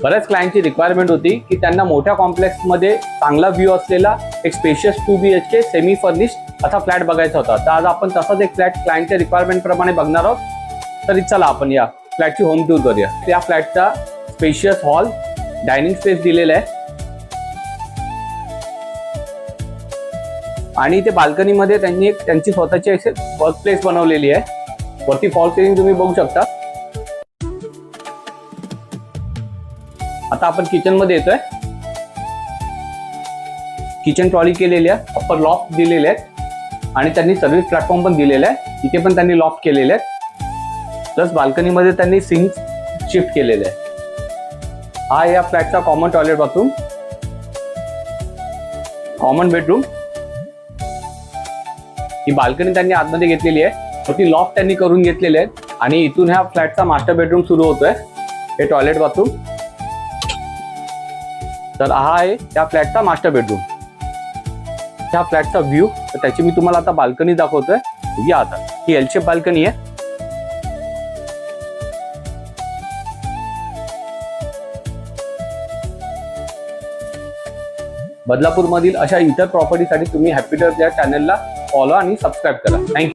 बऱ्याच क्लायंटची रिक्वायरमेंट होती की त्यांना मोठ्या कॉम्प्लेक्समध्ये चांगला व्ह्यू असलेला एक स्पेशियस 2 BHK सेमी फर्निश्ड असा फ्लॅट बघायचा होता. तर आज आपण तसाच एक फ्लॅट क्लायंटच्या रिक्वायरमेंट प्रमाणे बघणार आहोत. तर चला आपण या फ्लॅटची होम टूर करूया. या फ्लॅटचा स्पेशियस हॉल, डायनिंग स्पेस दिलेला आहे आणि इथे बाल्कनीमध्ये त्यांनी एक त्यांची स्वतःची वर्क प्लेस बनवलेली आहे. वरती फॉल सिलिंग तुम्ही बघू शकता. आता आपण किचन मध्ये येतोय. किचन ट्रॉली केलेली आहे, अप्पर लॉफ्ट दिलेले आहेत आणि त्यांनी सर्व्हिस प्लॅटफॉर्म पण दिलेला आहे. इथे पण त्यांनी लॉफ्ट केलेले आहेत. प्लस बाल्कनी मध्ये त्यांनी सिंक शिफ्ट केलेले आहे. हा या फ्लॅटचा common toilet bathroom, common bedroom. ही बाल्कनी त्यांनी आतमध्ये घेतलेली आहे. ती लॉफ्ट त्यांनी करून घेतलेले आहेत आणि इथून ह्या फ्लॅटचा मास्टर बेडरूम सुरू होतोय. हे टॉयलेट बाथरूम. तर हा आहे त्या फ्लॅटचा मास्टर बेडरूम. त्या फ्लॅटचा व्ह्यू, तर त्याची मी तुम्हाला आता बाल्कनी दाखवतोय. या आता ही एल शेप बाल्कनी आहे. बदलापूर मधील अशा इतर प्रॉपर्टीसाठी तुम्ही हॅपी टर्फ या चॅनलला फॉलो आणि सबस्क्राईब करा. थँक्यू.